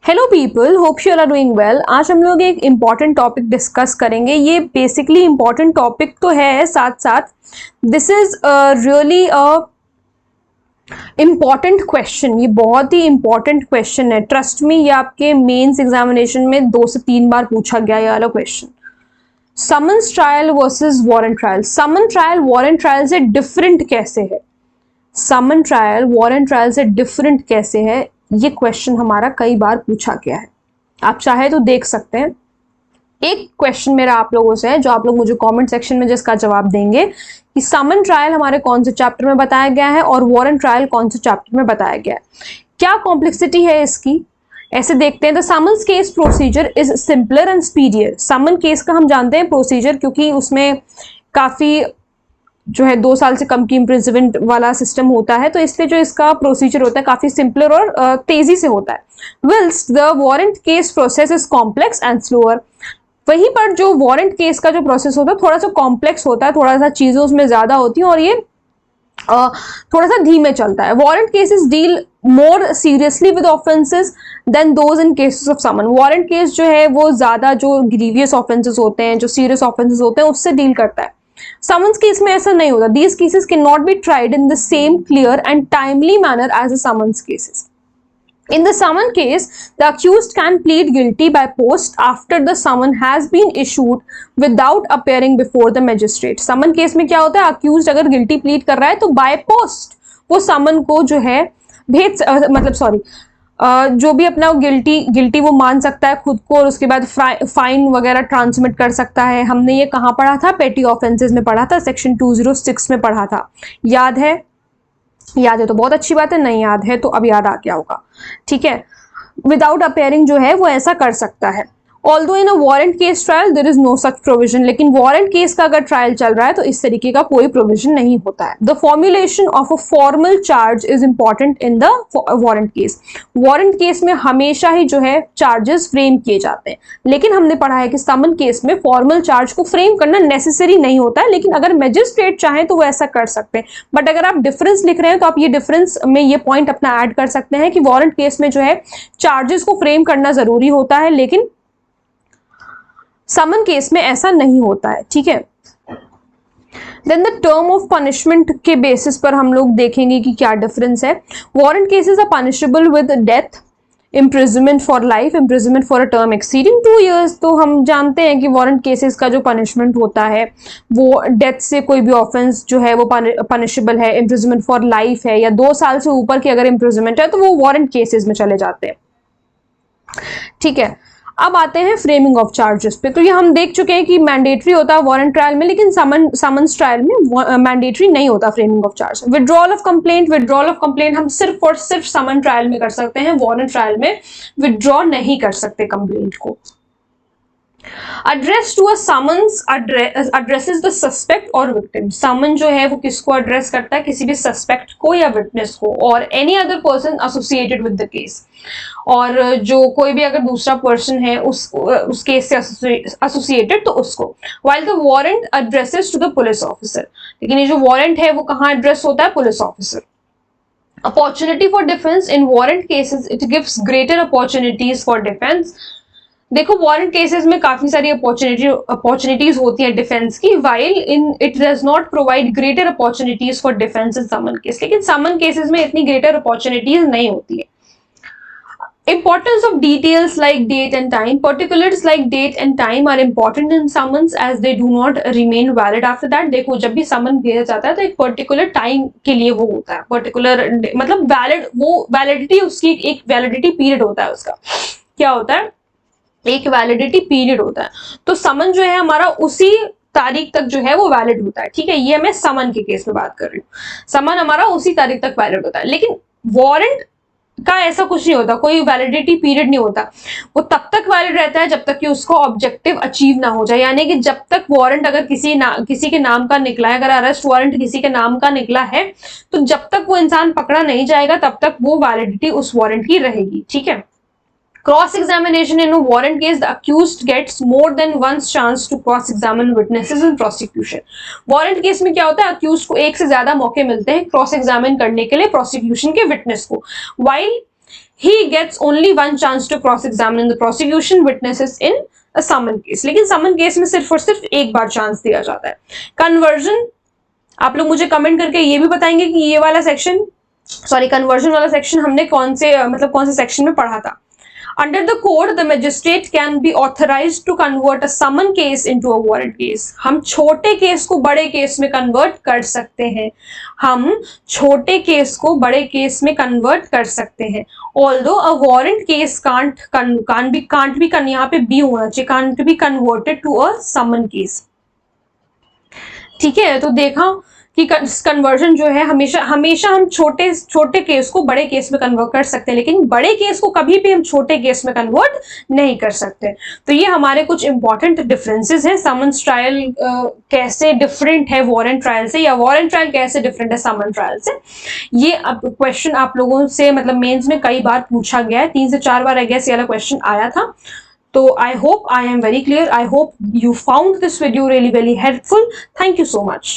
Hello people, hope you are doing well. आज हम लोग एक इम्पॉर्टेंट टॉपिक डिस्कस करेंगे। ये बेसिकली इम्पॉर्टेंट टॉपिक तो है, साथ साथ this is really a important question. ये बहुत ही इम्पॉर्टेंट क्वेश्चन है, ट्रस्ट मी। ये आपके मेंस एग्जामिनेशन में 2 से 3 बार पूछा गया ये वाला question. Summons trial versus warrant trial. Summon trial warrant trial से डिफरेंट कैसे है? समन ट्रायल वारंट ट्रायल से डिफरेंट कैसे है, ये क्वेश्चन हमारा कई बार पूछा गया है। आप चाहे तो देख सकते हैं। एक क्वेश्चन मेरा आप लोगों से है जो आप लोग मुझे कमेंट सेक्शन में जिसका जवाब देंगे कि समन ट्रायल हमारे कौन से चैप्टर में बताया गया है और वारंट ट्रायल कौन से चैप्टर में बताया गया है, क्या कॉम्प्लेक्सिटी है इसकी। ऐसे देखते हैं। The summons case procedure is simpler and speedier. Summon case का हम जानते हैं प्रोसीजर, क्योंकि उसमें काफी जो है 2 साल से कम की इम्प्रिजनमेंट वाला सिस्टम होता है, तो इसलिए जो इसका प्रोसीजर होता है काफी सिंपलर और तेजी से होता है। Whereas the warrant case process is complex and slower. वहीं पर जो वारंट केस का जो प्रोसेस होता है थोड़ा सा कॉम्प्लेक्स होता है, थोड़ा सा चीजें उसमें ज्यादा होती हैं और ये थोड़ा सा धीमे चलता है। Warrant cases deal more seriously with offences than those in cases of summon. Warrant case जो है वो ज्यादा जो ग्रीवियस ऑफेंसेस होते हैं, जो सीरियस ऑफेंसेस होते हैं, उससे डील करता है। समन्स केस में ऐसा नहीं होता। These cases can not be tried in the same clear and timely manner as the summons cases. In the summon case, the accused can plead guilty by post after the summon has been issued without appearing before the magistrate. Summon case में क्या होता है, accused अगर guilty plead कर रहा है तो by post वो summon को जो है जो भी अपना गिल्टी वो मान सकता है खुद को, और उसके बाद फाइन वगैरह ट्रांसमिट कर सकता है। हमने ये कहाँ पढ़ा था? पेटी ऑफेंसेस में पढ़ा था, सेक्शन 206 में पढ़ा था। याद है? याद है तो बहुत अच्छी बात है, नहीं याद है तो अब याद आ गया होगा। ठीक है, विदाउट अपेयरिंग जो है वो ऐसा कर सकता है। Although in a warrant case trial there is no such provision. लेकिन वारंट केस का अगर ट्रायल चल रहा है तो इस तरीके का कोई प्रोविजन नहीं होता है। The formulation of a formal charge is important in the warrant case. Warrant case में हमेशा ही जो है चार्जेस फ्रेम किए जाते हैं, लेकिन हमने पढ़ा है कि समन केस में फॉर्मल चार्ज को फ्रेम करना नेसेसरी नहीं होता है, लेकिन अगर मैजिस्ट्रेट चाहे तो वो ऐसा कर सकते हैं। बट अगर आप डिफरेंस लिख रहे हैं तो आप ये डिफरेंस में ये पॉइंट अपना ऐड कर सकते हैं कि वारंट केस में जो है चार्जेस को फ्रेम करना जरूरी होता है, लेकिन समन केस में ऐसा नहीं होता है। ठीक है, then the term of punishment के बेसिस पर हम लोग देखेंगे कि क्या डिफरेंस है। Warrant cases are punishable with death, imprisonment for life, imprisonment for a term exceeding 2 years। तो हम जानते हैं कि वारंट केसेस का जो पनिशमेंट होता है वो डेथ से कोई भी ऑफेंस जो है वो पनिशेबल है, इम्प्रिजनमेंट फॉर लाइफ है, या 2 साल से ऊपर की अगर इम्प्रिजनमेंट है तो वो वारंट केसेस में चले जाते हैं। ठीक है, अब आते हैं फ्रेमिंग ऑफ चार्जेस पे। तो ये हम देख चुके हैं कि मैंडेटरी होता है वारंट ट्रायल में, लेकिन समन्स ट्रायल में मैंडेटरी नहीं होता framing of charge. Withdrawal of complaint हम सिर्फ और सिर्फ समन ट्रायल में कर सकते हैं, वारंट ट्रायल में विड्रॉ नहीं कर सकते कंप्लेंट को। Address to a summons addresses the suspect और victim। समन जो है वो किसको एड्रेस करता है? किसी भी सस्पेक्ट को या विटनेस को, और any other person associated with the case, और जो कोई भी अगर दूसरा पर्सन है उस केस से एसोसिएटेड तो उसको। While the warrant addresses to the police officer। लेकिन ये जो वारंट है वो कहाँ एड्रेस होता है? Police officer. Opportunity for defense in warrant cases, it gives greater opportunities for defense। देखो, वारंट केसेस में काफी सारी अपॉर्चुनिटीज होती है डिफेंस की, while in it does not provide greater opportunities for defence in summon case. लेकिन summon cases में इतनी ग्रेटर अपॉर्चुनिटीज नहीं होती है। Importance of details like date and time, particulars like date and time are important in summons as they do not remain valid after that। देखो, जब भी समन भेजा जाता है तो एक पर्टिकुलर टाइम के लिए वो होता है, पर्टिकुलर मतलब वैलिड, वो वैलिडिटी उसकी एक वैलिडिटी पीरियड होता है उसका। क्या होता है? एक वैलिडिटी पीरियड होता है। तो समन जो है हमारा उसी तारीख तक जो है वो वैलिड होता है। ठीक है, ये मैं समन के केस में बात कर रही हूँ। समन हमारा उसी तारीख तक वैलिड होता है, लेकिन वारंट का ऐसा कुछ नहीं होता, कोई वैलिडिटी पीरियड नहीं होता। वो तब तक वैलिड रहता है जब तक कि उसको ऑब्जेक्टिव अचीव ना हो जाए, यानी कि जब तक वारंट अगर किसी के नाम का निकला है, अगर अरेस्ट वारंट किसी के नाम का निकला है, तो जब तक वो इंसान पकड़ा नहीं जाएगा तब तक वो वैलिडिटी उस वारंट की रहेगी। ठीक है, Cross examination in a warrant case, the accused gets more than one chance to cross examine witnesses in prosecution। Warrant case में क्या होता है? अक्यूज को एक से ज्यादा मौके मिलते हैं क्रॉस एग्जामिन करने के लिए प्रोसिक्यूशन के विटनेस को। While he gets only one chance to cross examine the prosecution witnesses in a summon case. लेकिन summon case में सिर्फ और सिर्फ एक बार चांस दिया जाता है. कन्वर्जन, आप लोग मुझे कमेंट करके ये भी बताएंगे कि ये वाला सेक्शन, सॉरी कन्वर्जन वाला सेक्शन हमने कौन से सेक्शन में पढ़ा था. Under the code, the magistrate can be authorized to convert a summon case into a warrant case. हम छोटे केस को बड़े केस में कन्वर्ट कर सकते हैं. हम छोटे केस को बड़े केस में कन्वर्ट कर सकते हैं. Although a warrant case can't be यहाँ पे बी होना चाहिए, can't be converted to a summon case. ठीक है, तो देखा कि कन्वर्जन जो है हमेशा हम छोटे केस को बड़े केस में कन्वर्ट कर सकते हैं, लेकिन बड़े केस को कभी भी हम छोटे केस में कन्वर्ट नहीं कर सकते. तो ये हमारे कुछ इंपॉर्टेंट डिफरेंसेस हैं. समन्स ट्रायल कैसे डिफरेंट है वारंट ट्रायल से, या वारंट ट्रायल कैसे डिफरेंट है समन ट्रायल से. ये अब क्वेश्चन आप लोगों से मतलब मेंस में कई बार पूछा गया है, 3 से 4 बार आई गेस ये वाला क्वेश्चन आया था. So I hope I am very clear. I hope you found this video really helpful. Thank you so much.